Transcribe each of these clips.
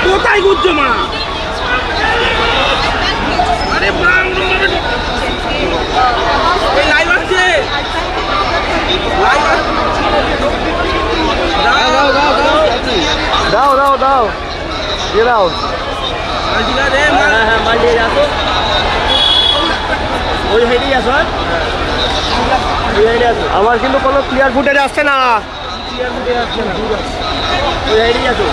কোথায় ঘুরছো মা? আরে লাইভ আসছে, দাও দাও দাও দিয়ে দাও। হ্যাঁ মাল দিয়ে আসো, ওই সাইডেই আসো, ওই সাইডে আসো। আমার কিন্তু কোনো ক্লিয়ার ফুটেজ আসছে না। ওই সাইডেই আসো।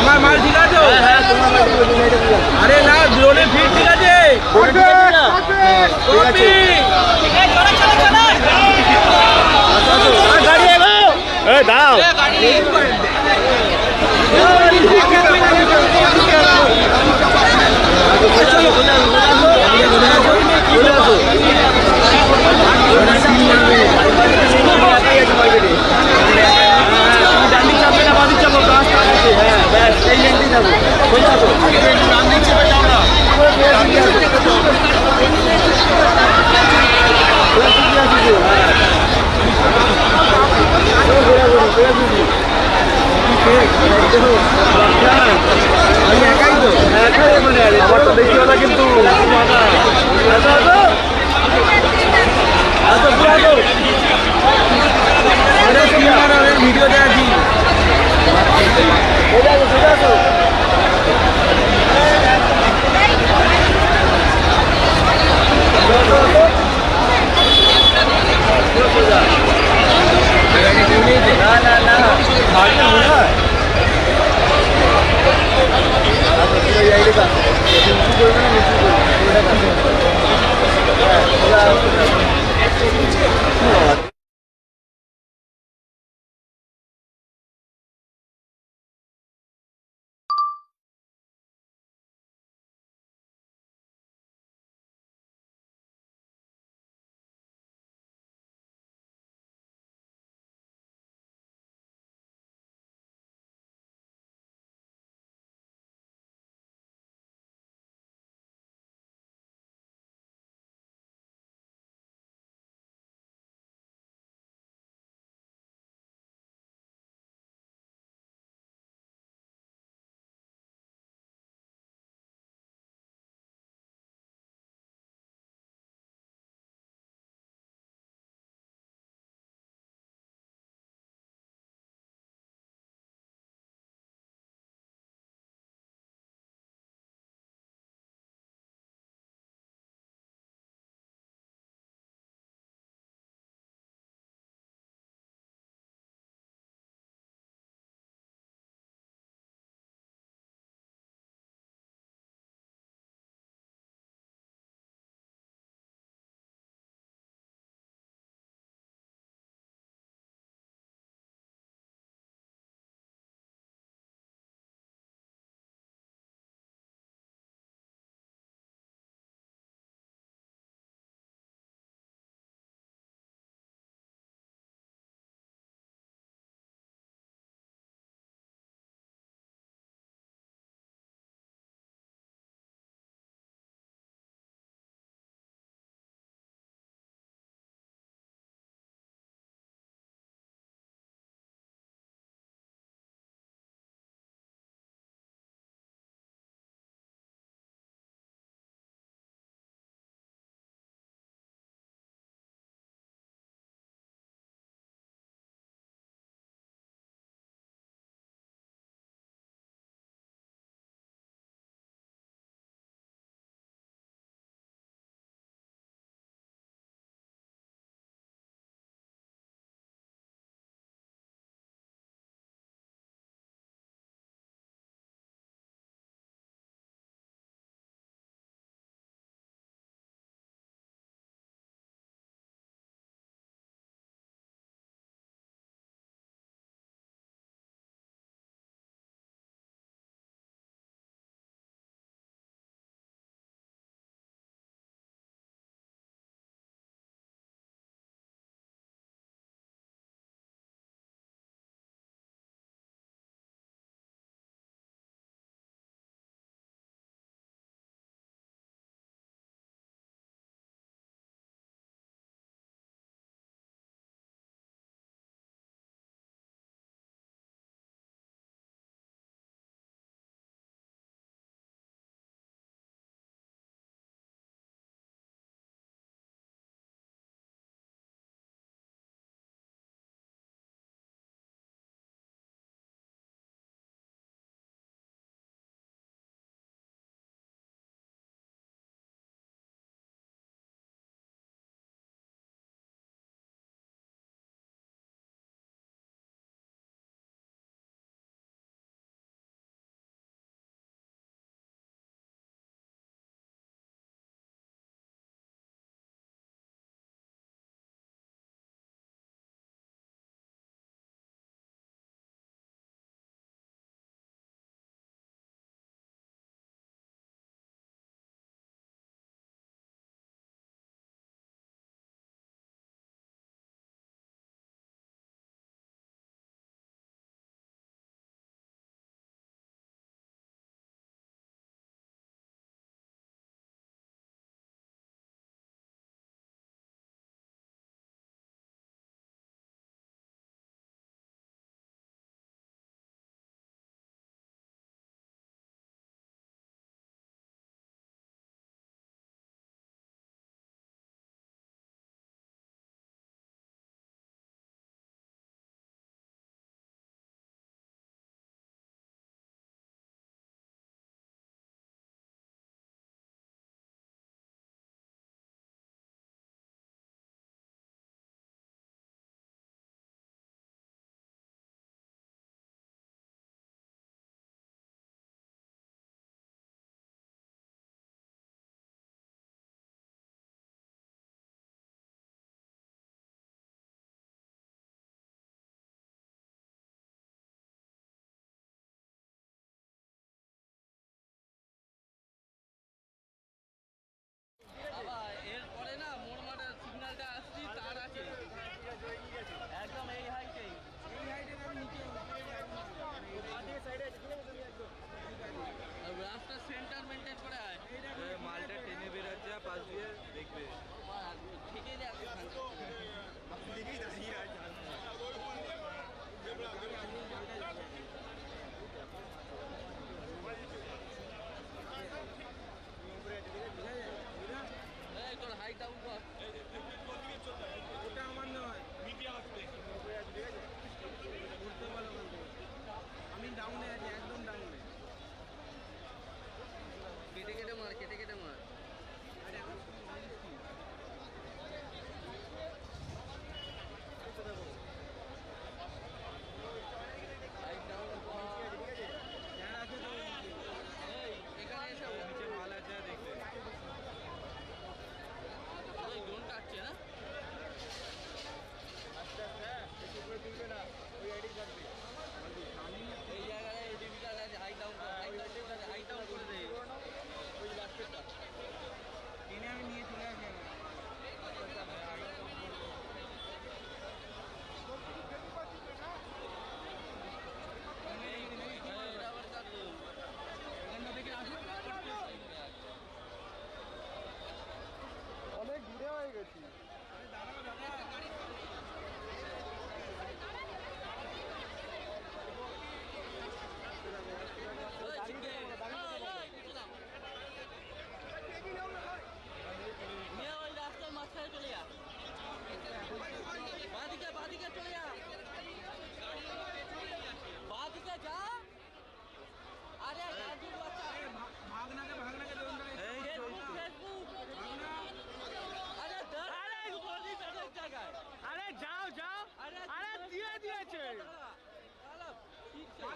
আমার মাল ঠিক আছে? হ্যাঁ তোমার মাল ঠিক আছে। আরে না ড্রোনে ফিট ঠিক আছে, ঠিক আছে। গাড়ি এগো, এই দাও আমার তো দেখিও না কিন্তু। ভিডিওতে আছি।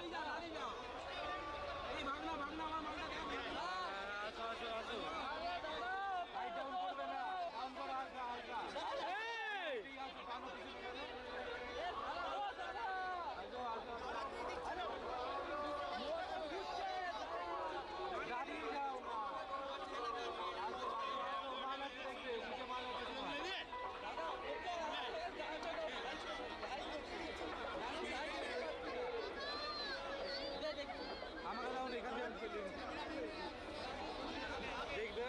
এই ভাগনা ভাগনা আমার মালটা দেখ আসো আসো আসো হাই ডাউন করবে না ডাউন করো হালকা হালকা ঠিক আছে কানো কিছু করবে এ সারা ও দাদা আসো আসো আরে গাড়ি যাও না আসো আসো মাল আছে দেখবে নিচে মাল আছে দাদা আমাকে দাও এখান থেকে দেখবে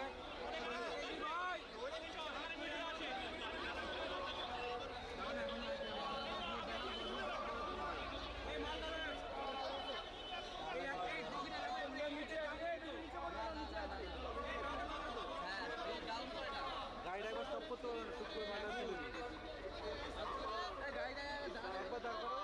গাড়িটা একবার স্টপ করতে হবে না, টুক করে মাইনাস দিলে একবার দাঁড় করো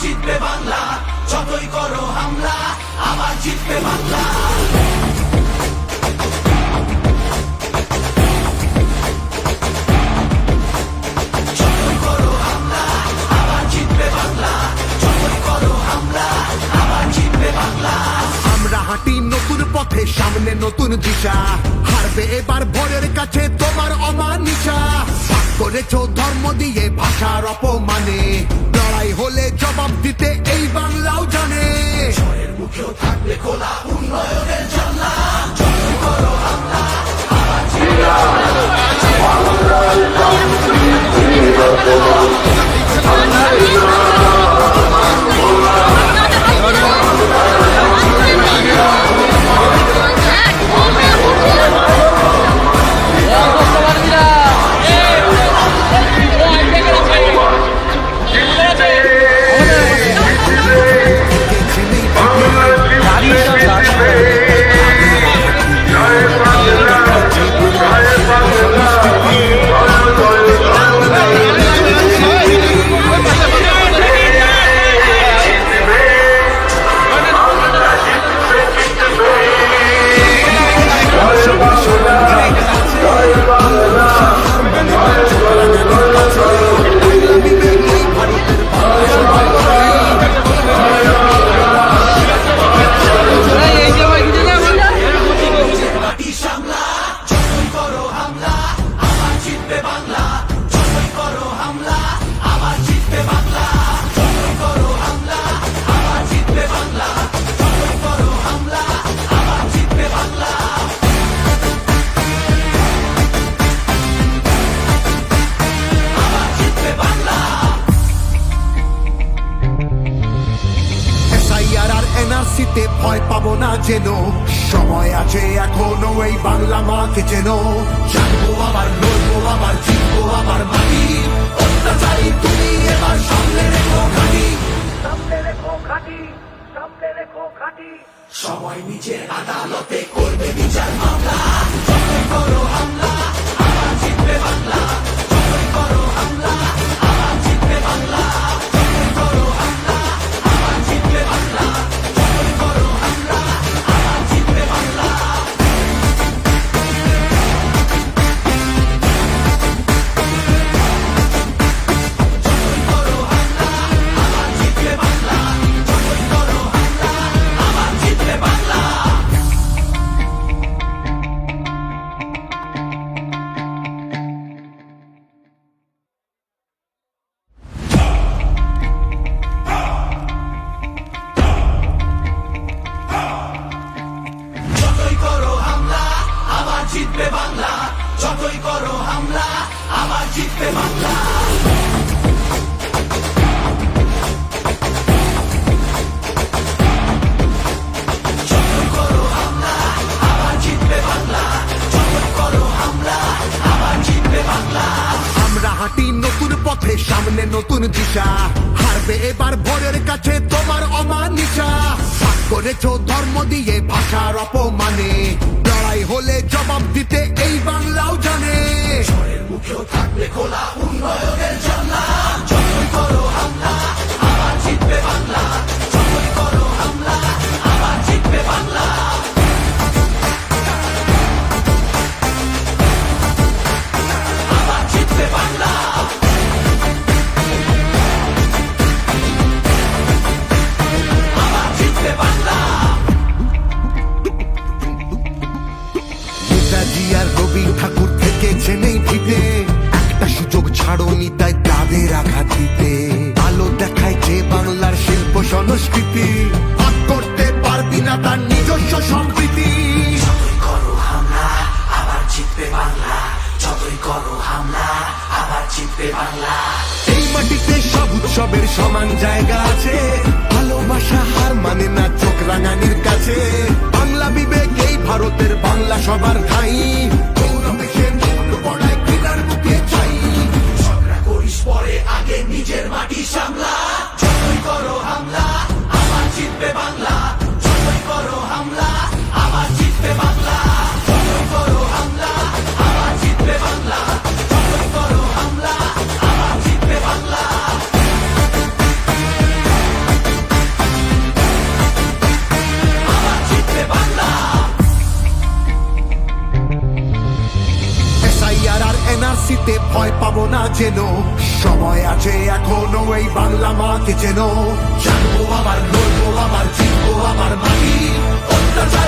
জিতবে বাংলা, যতই করো হামলা আবার জিতবে বাংলা। হাঁটি নতুন পথে, সামনে নতুন দিশা, হারবে এবার ভোরের কাছে তোমার অমানিসা। ভাগ করেছো ধর্ম দিয়ে ভাষার অপমানে, লড়াই হলে জবাব দিতে এই বাংলাও জানে। ঝড়ের মুখেও থাকবে খোলা উন্নয়নের জানলা, যতই করো হামলা আবার জিতবে এনআরসিতে ভয় পাবো না যেন, সময় আছে এখনো এই বাংলা মাকে যেন। জানবো আবার, লড়বো আবার, জিতবো আবার মাটি, অত্যাচারী তুমি এবার সামনে রেখো ঘাটি, সামনে রেখো ঘাটি, সামনে রেখো ঘাটি। সময় নিজের আদালতে করবে বিচার মামলা, যতই করো হামলা আবার জিতবে বাংলা, যতই করো হামলা আবার জিতবে বাংলা, যতই করো হামলা আবার জিতবে বাংলা, যতই করো হামলা আবার জিতবে বাংলা। যতই করো হামলা আবার জিতবে বাংলা, যতই করো হামলা আবার জিতবে বাংলা। যতই করো হামলা আবার জিতবে বাংলা, যতই করো হামলা আবার জিতবে বাংলা। যতই করো হামলা আবার জিতবে বাংলা, যতই করো হামলা আবার জিতবে বাংলা। আমরা হাঁটি নতুন পথে, সামনে নতুন দিশা, হারবে এবার ভোরের কাছে তোমার অমানিসা। ভাগ করেছো ধর্ম দিয়ে ভাষার অপমানে, লড়াই হলে জবাব দিতে এই বাংলাও জানে। ঝড়ের মুখেও থাকবে খোলা উন্নয়নের জানলা, যতই করো হামলা আবার জিতবে বাংলা, যতই করো হামলা আবার জিতবে বাংলা। আবার জিতবে বাংলা। আবার জিতবে বাংলা। নেতাজি আর রবি ঠাকুর থেকেছে নেই ভিটে, একটা সুযোগ ছাড়োনি তাই তাদের আঘাত দিতে। আলো দেখায় যে বাংলার শিল্প সংস্কৃতি, ভাগ করতে পারবি না তার নিজস্ব সম্প্রীতি। যতই করো হামলা আবার জিতবে বাংলা, যতই করো হামলা আবার জিতবে বাংলা। এই মাটিতে সব উৎসবের সমান জায়গা আছে, ভালোবাসা হার মানে না চোখ রাঙানির কাছে। বাংলা বিবেক এই ভারতের বাংলা সবার ঠাই, গৌরবেশের মুকুট পড়ায় ঘৃণার বুকে চাই। ঝগড়া করিস পরে আগে নিজের মাটি সামলা, যতই করো হামলা আবার জিতবে বাংলা, যতই করো হামলা আবার জিতবে বাংলা, যতই করো হামলা আবার জিতবে বাংলা, যতই করো হামলা আবার জিতবে বাংলা। আবার জিতবে বাংলা। এসআইআর আর এনআরসিতে ভয় পাবো না যেন, সময় আছে এখনো এই বাংলা মাকে যেন। জানবো আবার, লড়বো আবার, জিতবো আবার মাটি, অত্যাচার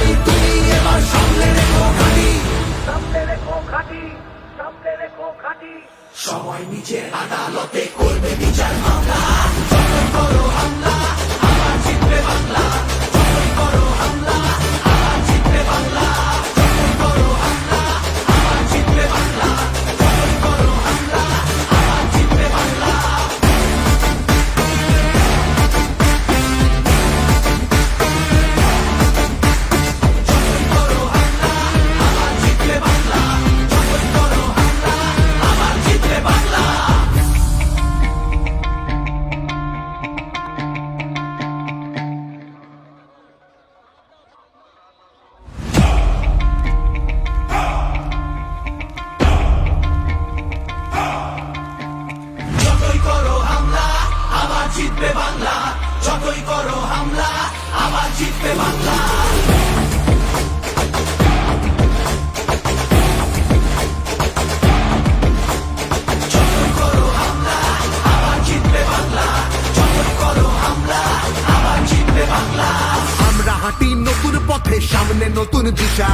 নতুন পথে সামনে নতুন দিশা,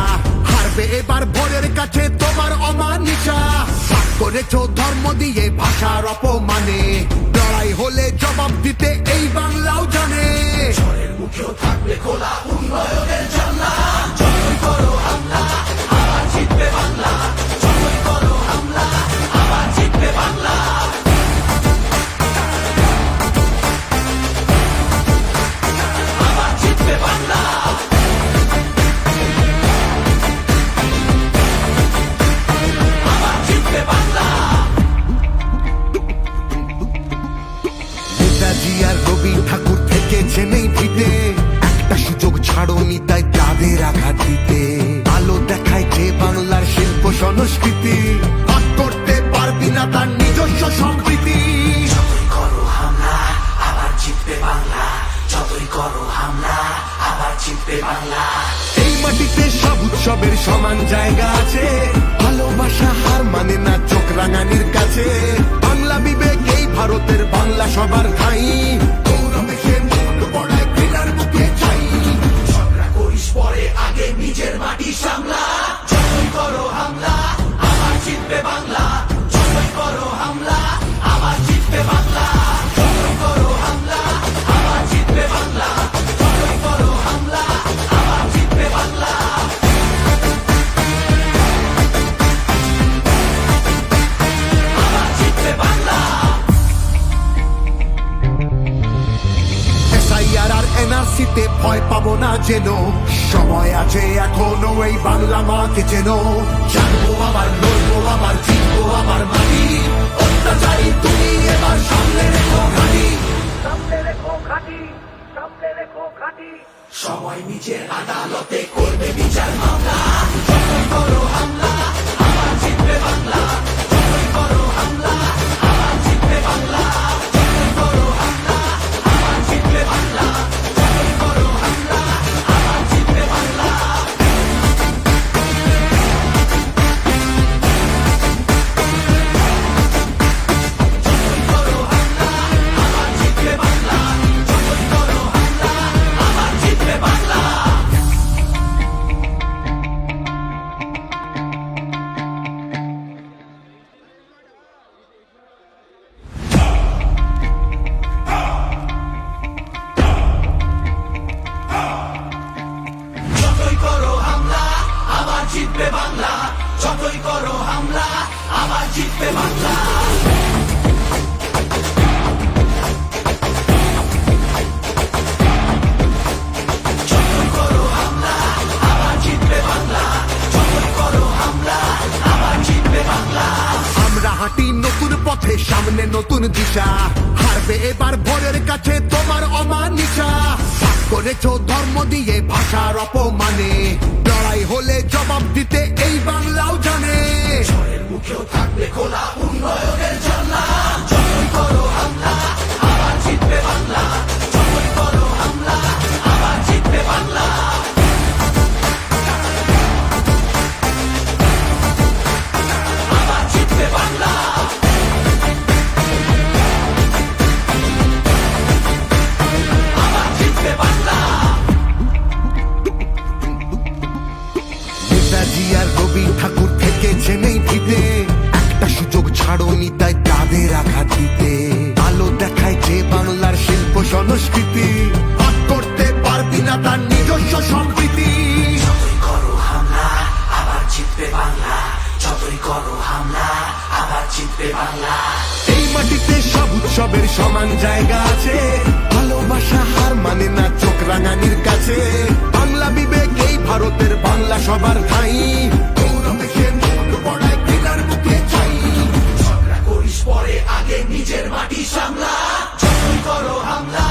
হারবে এবার ভোরের কাছে তোমার অমানিসা। ভাগ করেছো ধর্ম দিয়ে ভাষার অপমানে, লড়াই হলে জবাব দিতে এই বাংলাও জানে। ঝড়ের মুখেও থাকবে খোলা উন্নয়নের জানলা, যতই করো হামলা আবার জিতবে বাংলা, যতই করো হামলা আবার জিতবে বাংলা। আবার জিতবে বাংলা। আবার জিতবে বাংলা। নেতাজি আর রবি ঠাকুর থেকেছে নেই ভিটে, একটা সুযোগ ছাড়োনি তাই তাদের আঘাত দিতে। আলো দেখায় যে বাংলার শিল্প সংস্কৃতি, ভাগ করতে পারবি না তার নিজস্ব সম্প্রীতি। যতই করো হামলা আবার জিতবে বাংলা, যতই করো হামলা আবার জিতবে বাংলা। এই মাটিতে সব উৎসবের সমান জায়গা আছে, ভালোবাসা হার মানে না চোখ রাঙানির কাছে। বাংলা বিবেক এই ভারতের বাংলা সবার ঠাই, গৌরবে সে মুখ পড়ায় ঘৃণার মুখে চাই। ঝগড়া করিস পরে আগে নিজের মাটি সামলা, যতই করো হামলা আবার জিতবে বাংলা, যতই করো হামলা আবার জিতবে বাংলা, যতই করো হামলা আবার জিতবে বাংলা, যতই করো হামলা আবার জিতবে বাংলা। আবার জিতবে বাংলা। এসআইআর আর এনআরসিতে ভয় পাবো না যেন, সময় আছে এখনো এই বাংলা মাকে যেন। জানবো আবার লড়বো আবার জিতবো আবার মাটি, অত্যাচারী তুমি এবার সামনে রেখো ঘাটি, সামনে রেখো ঘাটি, সামনে রেখো ঘাটি। সময় নিজের আদালতে করবে বিচার মামলা, যতই করো হামলা আবার জিতবে বাংলা, যতই করো হামলা আবার জিতবে বাংলা, যতই করো হামলা আবার জিতবে বাংলা, যতই করো হামলা আবার জিতবে বাংলা। যতই করো হামলা আবার জিতবে বাংলা, যতই করো হামলা আবার জিতবে বাংলা। যতই করো হামলা আবার জিতবে বাংলা, যতই করো হামলা আবার জিতবে বাংলা। যতই করো হামলা আবার জিতবে বাংলা, যতই করো হামলা আবার জিতবে বাংলা। আমরা হাঁটি নতুন পথে সামনে নতুন দিশা, হারবে এবার ভোরের কাছে তোমার অমানিসা। ভাগ করেছো ধর্ম দিয়ে ভাষার অপমানে, লড়াই হলে জবাব দিতে এই বাংলাও জানে। ঝড়ের মুখেও থাকবে খোলা উন্নয়নের জানলা, যতই করো হামলা আবার জিতবে বাংলা, যতই করো হামলা আবার জিতবে বাংলা। আবার জিতবে বাংলা। আবার জিতবে বাংলা। নেতাজি আর রবি ঠাকুর থেকেছে নেই ভিটে, একটা সুযোগ ছাড়োনি তাই তাদের আঘাত দিতে। আলো দেখায় যে বাংলার শিল্প সংস্কৃতি, ভাগ করতে পারবি না তার নিজস্ব সম্প্রীতি। যতই করো হামলা আবার জিতবে বাংলা, যতই করো হামলা আবার জিতবে বাংলা। এই মাটিতে সব উৎসবের সমান জায়গা আছে, ভালোবাসা হার মানে না চোখ রাঙানির কাছে। বাংলা বিবেক এই ভারতের বাংলা সবার ঠাই, গৌরবে সে মুখ পড়ায় ঘৃণার মুখে চাই। ঝগড়া করিস পরে আগে নিজের মাটি সামলা, যতই করো হামলা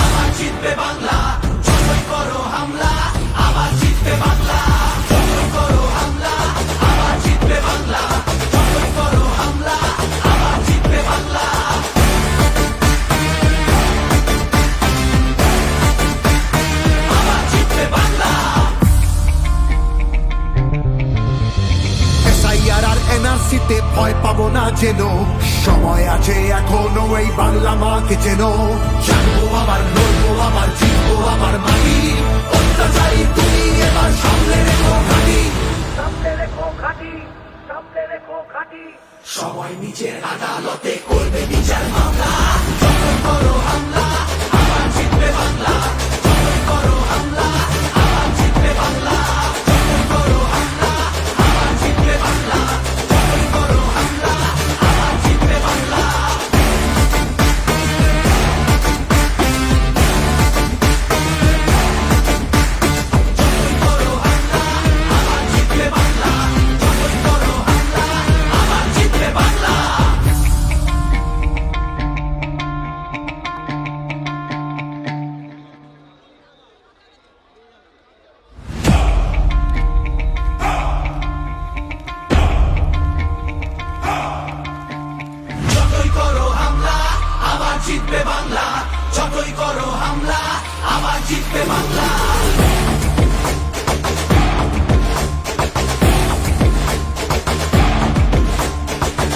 আবার জিতবে বাংলা, যতই করো হামলা আবার জিতবে বাংলা, যতই করো হামলা আবার জিতবে বাংলা, যতই করো হামলা আবার জিতবে বাংলা। আবার জিতবে বাংলা। ভয় পাবো না যেন, সময় আছে এখনো এই বাংলা মাকে যেন। জানবো আবার, লড়বো আবার, জিতবো আবার মাটি, অত্যাচারী তুমি এবার সামনে রেখো ঘাটি, সামনে রেখো ঘাটি, সামনে রেখো ঘাটি। সময় নিজের আদালতে করবে বিচার মামলা, যখন করো হামলা আবার জিতবে বাংলা, যখন করো হামলা আবার জিতবে বাংলা, যখন করো হামলা আবার জিতবে বাংলা, যখন করো হামলা আবার জিতবে বাংলা। যখন করো হামলা আবার জিতবে বাংলা, যখন করো হামলা আবার জিতবে বাংলা। যতই করো হামলা আবার জিতবে বাংলা, যতই করো হামলা আবার জিতবে বাংলা।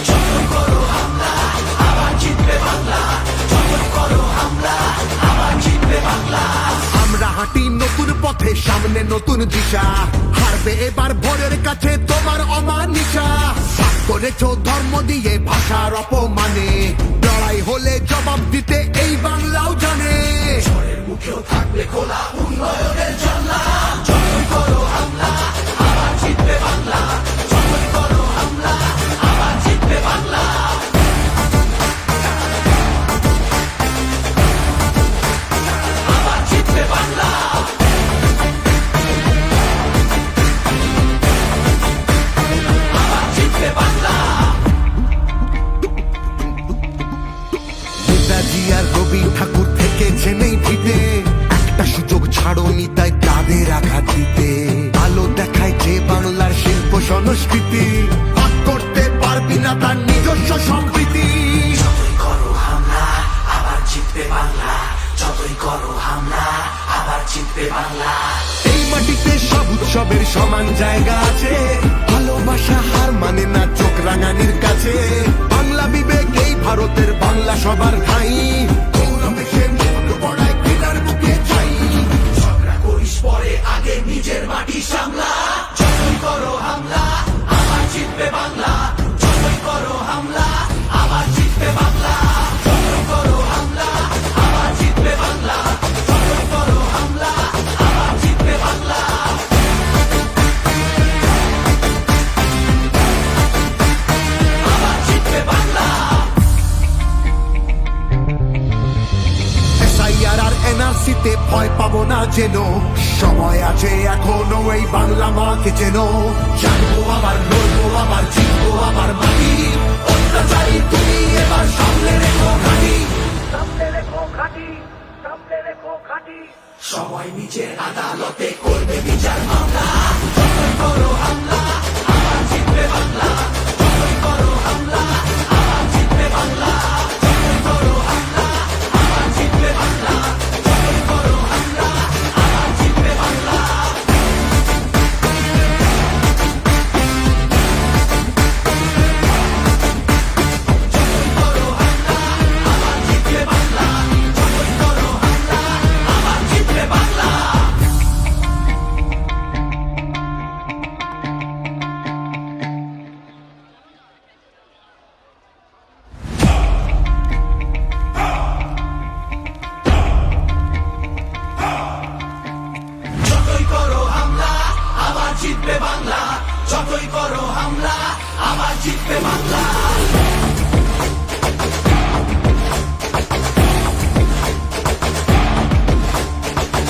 যতই করো হামলা আবার জিতবে বাংলা, যতই করো হামলা আবার জিতবে বাংলা। আমরা হাঁটি নতুন পথে, সামনে নতুন দিশা, হারবে এবার ভোরের কাছে তোমার অমানিসা। ভাগ করেছো ধর্ম দিয়ে ভাষার অপমানে, লড়াই হলে জবাব দিতে এই বাংলাও জানে। ঝড়ের মুখেও থাকবে খোলা উন্নয়নের জানলা, যতই করো হামলা আবার জিতবে বাংলা, যতই করো হামলা আবার জিতবে বাংলা। আবার জিতবে বাংলা। আবার জিতবে বাংলা। নেতাজি আর রবি ঠাকুর থেকেছেন এই ভিটে, একটা সুযোগ ছাড়োনি তাই তাদের আঘাত দিতে। আলো দেখায় যে বাংলার শিল্প সংস্কৃতি, ভাগ করতে পারবি না তার নিজস্ব সম্প্রীতি। যতই করো হামলা আবার জিতবে বাংলা, যতই করো হামলা আবার জিতবে বাংলা। এই মাটিতে সব উৎসবের সমান জায়গা আছে, ভালোবাসা হার মানে না চোখ রাঙানির কাছে। বাংলা বিবেক এই ভারতের বাংলা সবার ঠাই, গৌরবে সে মন বড়ায় ঘৃণার বুকে চাই। ঝগড়া করিস পরে আগে নিজের মাটি সামলা, যতই করো হামলা আবার জিতবে বাংলা, যতই করো হামলা আবার জিতবে বাংলা, যতই করো হামলা আবার জিতবে বাংলা, যতই করো হামলা আবার জিতবে বাংলা। আবার জিতবে বাংলা। SIR আর NRC তে ভয় পাবো না যেন, সময় আছে এখনো এই বাংলা মাকে যেন। জানবো আবার, লড়বো আবার, জিতবো আবার মাটি, অত্যাচারী তুমি এবার সামনে রেখো ঘাটি, সামনে রেখো ঘাটি, সামনে রেখো ঘাটি। সময় নিজের আদালতে করবে বিচার মামলা, যতই করো হামলা আবার জিতবে বাংলা, যতই করো হামলা আবার জিতবে বাংলা, যতই করো হামলা আবার জিতবে বাংলা, যতই করো হামলা আবার জিতবে বাংলা। যতই করো হামলা আবার জিতবে বাংলা, যতই করো হামলা আবার জিতবে বাংলা। যতই করো হামলা আবার জিতবে বাংলা, যতই করো হামলা আবার জিতবে বাংলা।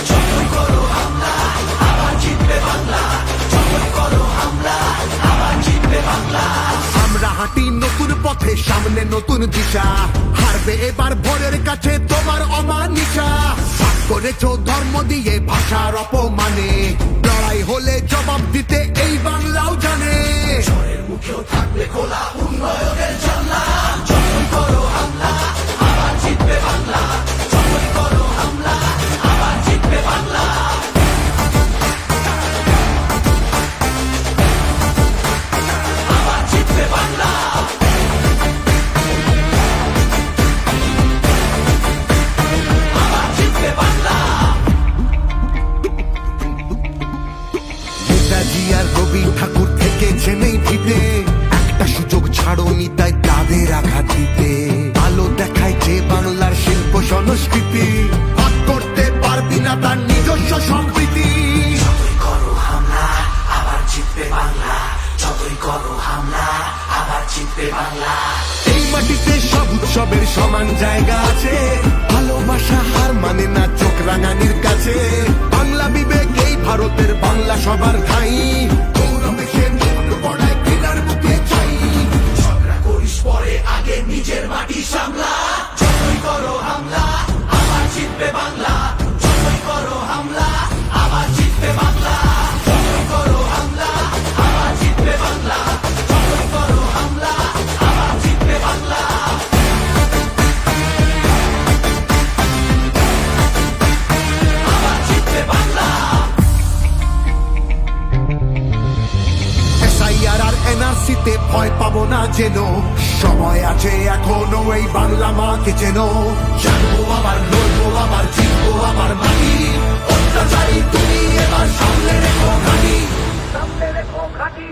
যতই করো হামলা আবার জিতবে বাংলা, যতই করো হামলা আবার জিতবে বাংলা। আমরা হাঁটি নতুন পথে, সামনে নতুন দিশা, হারবে এবার ভোরের কাছে তোমার অমানিসা। ভাগ করেছো ধর্ম দিয়ে ভাষার অপমানে, লড়াই হলে জবাব দিতে এই বাংলাও জানে। ঝড়ের মুখেও থাকবে খোলা উন্নয়নের জানলা, যতই করো হামলা আবার জিতবে বাংলা, যতই করো হামলা আবার জিতবে বাংলা। আবার জিতবে বাংলা। ছাড়োনি তাই তাদের আঘাত দিতে আলো দেখায় যে বাংলার শিল্প সংস্কৃতি ভাগ করতে পারবি না তার নিজস্ব সম্প্রীতি যতই করো হামলা আবার জিতবে বাংলা, যতই করো হামলা আবার জিতবে বাংলা। এই মাটিতে সব উৎসবের সমান জায়গা আছে, ভালোবাসা হার মানে না চোখ রাঙানির কাছে। বাংলা বিবেক এই ভারতের, বাংলা সবার ঠাই, গৌরবে সে মুক্ত পড়ায় ঘৃণার বুকে চাই। ঝগড়া করিস পরে, আগে নিজের মাটি সামলা। যতই করো হামলা আবার জিতবে বাংলা, যতই করো হামলা আবার জিতবে বাংলা, যতই করো হামলা আবার জিতবে বাংলা, যতই করো হামলা আবার জিতবে বাংলা। আবার জিতবে বাংলা। SIR আর NRC তে ভয় পাবো না যেন, সময় আছে এখনো এই বাংলা মাকে যেন। জানবো আবার, লড়বো আবার, জিতবো আবার মাটি। অত্যাচারী তুমি এবার সামনে রেখো ঘাঁটি, সামনে রেখো ঘাঁটি,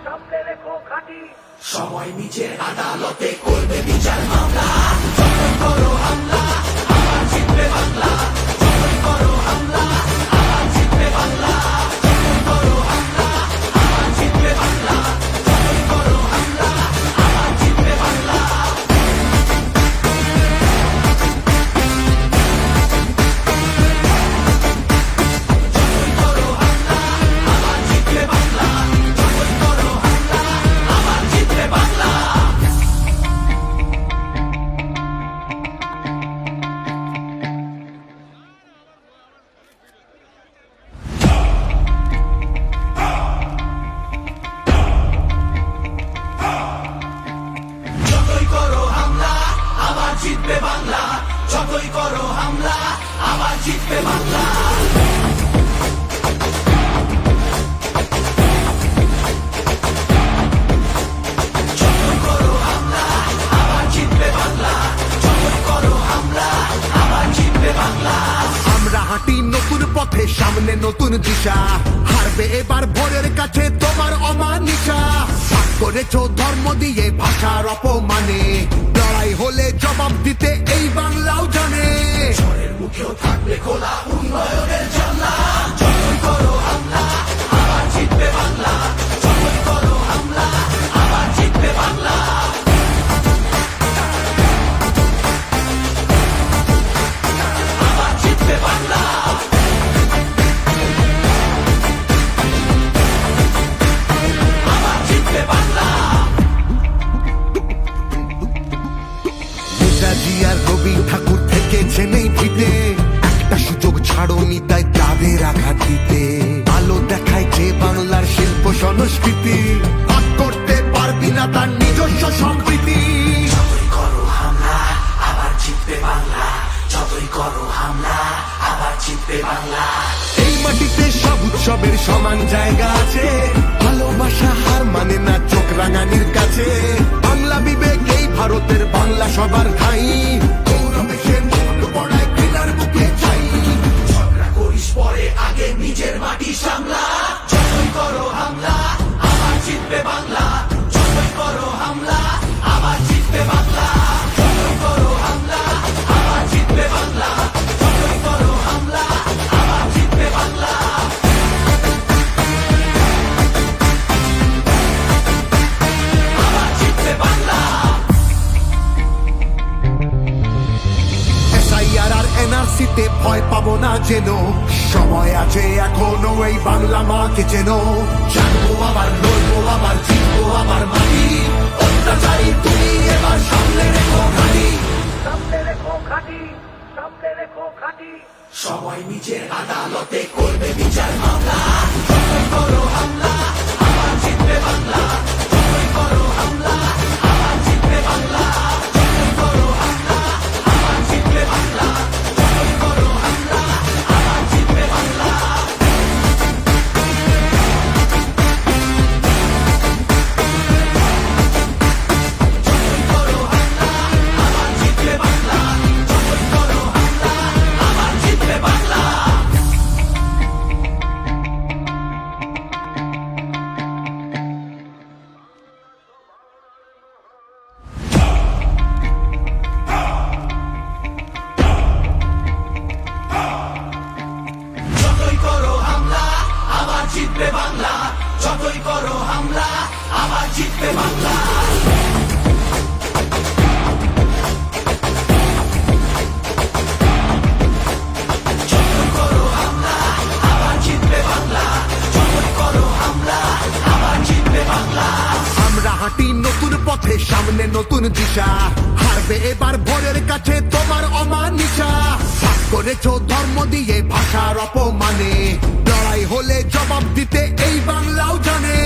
সামনে রেখো ঘাঁটি। সময় নিজের আদালতে করবে বিচার মামলা। যতই করো হামলা আবার জিতবে বাংলা, যতই করো হামলা আবার জিতবে বাংলা, যতই করো হামলা আবার জিতবে বাংলা, যতই করো হামলা আবার জিতবে বাংলা। যতই করো হামলা আবার জিতবে বাংলা, যতই করো হামলা আবার জিতবে বাংলা। যতই করো হামলা আবার জিতবে বাংলা, যতই করো হামলা আবার জিতবে বাংলা। যতই করো হামলা আবার জিতবে বাংলা, যতই করো হামলা আবার জিতবে বাংলা। আমরা হাঁটি নতুন পথে, সামনে নতুন দিশা, হারবে এবার ভোরের কাছে তোমার অমানিসা। ভাগ করেছো ধর্ম দিয়ে ভাষার অপমানে, লড়াই হলে জবাব দিতে এই বাংলাও জানে। ঝড়ের মুখেও থাকবে খোলা উন্নয়নের জানলা। যতই করো হামলা আবার জিতবে বাংলা, যতই করো হামলা আবার জিতবে বাংলা। আবার জিতবে বাংলা। আবার জিতবে বাংলা। নেতাজি আর রবি ঠাকুর থেকেছেন এই ভিটে, একটা সুযোগ ছাড়োনি তাই তাদের আঘাত দিতে আলো দেখায় যে বাংলার শিল্প সংস্কৃতি ভাগ করতে পারবি না তার নিজস্ব সম্প্রীতি। যতই করো হামলা আবার জিতবে বাংলা, যতই করো হামলা আবার জিতবে বাংলা। এই মাটিতে সব উৎসবের সমান জায়গা আছে, ভালোবাসা হার মানে না চোখ রাঙানির কাছে। বাংলা বিবেক এই ভারতের, বাংলা সবার ঠাই, গৌরবে সে মুক্ত পড়ায় ঘৃণার বুকে চাই। ঝগড়া করিস পরে, আগে নিজের মাটি সামলা। যতই করো হামলা আবার জিতবে বাংলা, যতই করো হামলা আবার জিতবে বাংলা, যতই করো হামলা আবার জিতবে বাংলা, যতই করো হামলা আবার জিতবে বাংলা। আবার জিতবে বাংলা। SIR আর NRC তে ভয় পাবো না যেন, সময় আছে এখনো এই বাংলা মাকে যেন। জানবো আবার, লড়বো আবার, জিতবো আবার মাটি। অত্যাচারী তুমি এবার সামনে রেখো ঘাঁটি, সামনে রেখো ঘাঁটি, সামনে রেখো ঘাঁটি। সময় নিজের আদালতে করবে বিচার মামলা। যতই করো হামলা আবার জিতবে বাংলা, যতই করো হামলা আবার জিতবে বাংলা, যতই করো হামলা আবার জিতবে বাংলা, যতই করো হামলা আবার জিতবে বাংলা। যতই করো হামলা আবার জিতবে বাংলা, যতই করো হামলা আবার জিতবে বাংলা। জিতবে বাংলা, যতই করো হামলা আবার জিতবে বাংলা। যতই করো হামলা আবার জিতবে বাংলা, যতই করো হামলা আবার জিতবে বাংলা। আমরা হাঁটি নতুন পথে, সামনে নতুন দিশা, হারবে এবার ভোরের কাছে তোমার অমানিসা। ভাগ করেছো ধর্ম দিয়ে ভাষার অপমানে, লড়াই হলে জবাব দিতে এই বাংলাও জানে।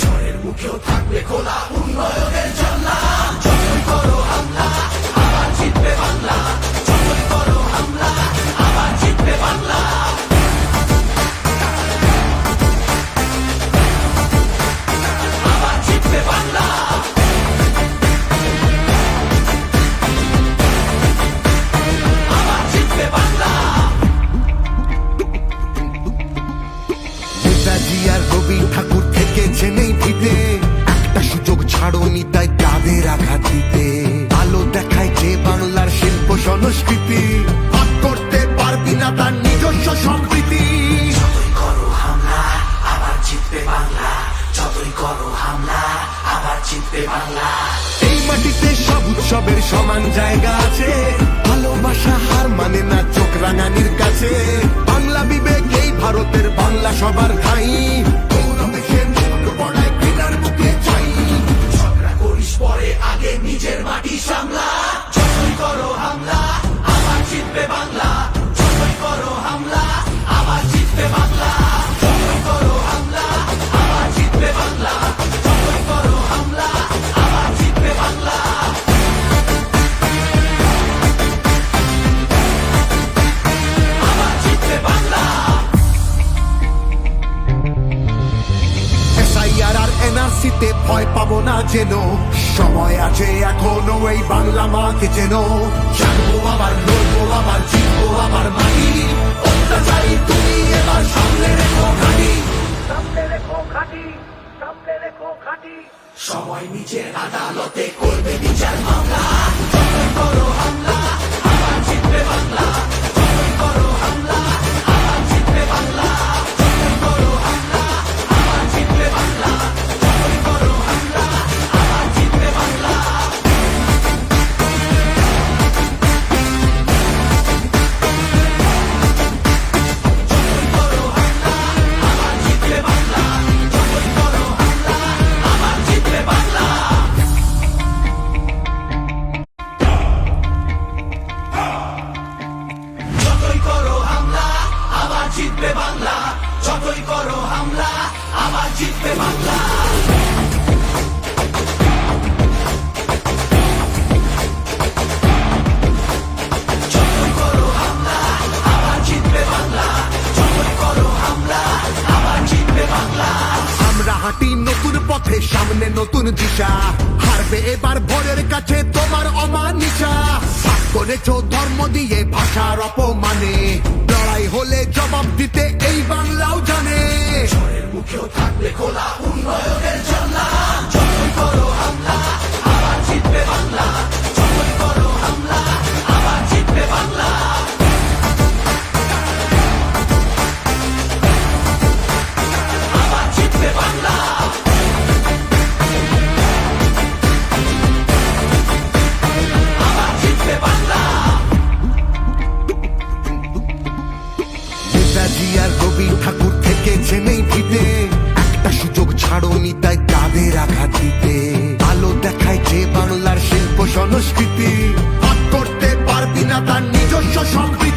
ঝড়ের মুখেও থাকবে খোলা উন্নয়নের জানলা, যতই করো হামলা আবার জিতবে বাংলা, যতই করো হামলা আবার জিতবে বাংলা। আবার জিতবে বাংলা। আবার জিতবে বাংলা। নেতাজি আর রবি ঠাকুর থেকেছে নেই ভিটে, একটা সুযোগ ছাড়োনি তাই তাদের আঘাত দিতে। আলো দেখায় যে বাংলার শিল্প সংস্কৃতি, ভাগ করতে পারবি না তার নিজস্ব সম্প্রীতি। যতই করো হামলা আবার জিতবে বাংলা, যতই করো হামলা আবার জিতবে বাংলা। এই মাটিতে সব উৎসবের সমান জায়গা আছে, ভালোবাসা হার মানে না চোখ রাঙানির কাছে। বাংলা বিবেক এই ভারতের, বাংলা সবার ঠাই, গৌরবে সে মুকুট পড়ায় ঘৃণার মুখে চাই। ঝগড়া করিস পরে, আগে নিজের মাটি সামলা। যতই করো হামলা আবার জিতবে বাংলা, যতই করো হামলা আবার জিতবে বাংলা। যতই করো হামলা আবার জিতবে বাংলা, যতই করো হামলা আবার জিতবে বাংলা। আবার জিতবে বাংলা। এসআইআর আর এনআরসিতে ভয় পাবো না যেন, সময় আছে এখনো এই বাংলা মাকে যেন। জানবো আবার, লড়বো আবার, জিতবো আবার মাটি। অত্যাচারী তুমি এবার সামনে রেখো ঘাঁটি, সামনে রেখো ঘাঁটি, সামনে রেখো ঘাঁটি। সময় নিজের আদালতে করবে বিচার মামলা। যতই করো হামলা আবার জিতবে বাংলা, যতই করো হামলা আবার জিতবে বাংলা, যতই করো হামলা আবার জিতবে বাংলা, যতই করো হামলা আবার জিতবে বাংলা। যতই করো হামলা আবার জিতবে বাংলা, যতই করো হামলা আবার জিতবে বাংলা। যতই করো হামলা আবার জিতবে বাংলা, যতই করো হামলা আবার জিতবে বাংলা। যতই করো হামলা আবার জিতবে বাংলা, যতই করো হামলা আবার জিতবে বাংলা। আমরা হাঁটি নতুন পথে, সামনে নতুন দিশা, হারবে এবার ভোরের কাছে তোমার অমানিসা। ভাগ করেছো ধর্ম দিয়ে ভাষার অপমানে, লড়াই হলে জবাব দিতে এই বাংলাও জানে। ঝড়ের মুখেও থাকবে খোলা উন্নয়নের জানলা, যতই করো হামলা আবার জিতবে বাংলা, যতই করো হামলা আবার জিতবে বাংলা। আবার জিতবে বাংলা। আবার জিতবে বাংলা। নেতাজি আর রবি ঠাকুর থেকেছে নেই ভিটে, একটা সুযোগ ছাড়োনি তাই তাদের আঘাত দিতে। আলো দেখায় যে বাংলার শিল্প সংস্কৃতি, ভাগ করতে পারবি না তার নিজস্ব সম্প্রীতি।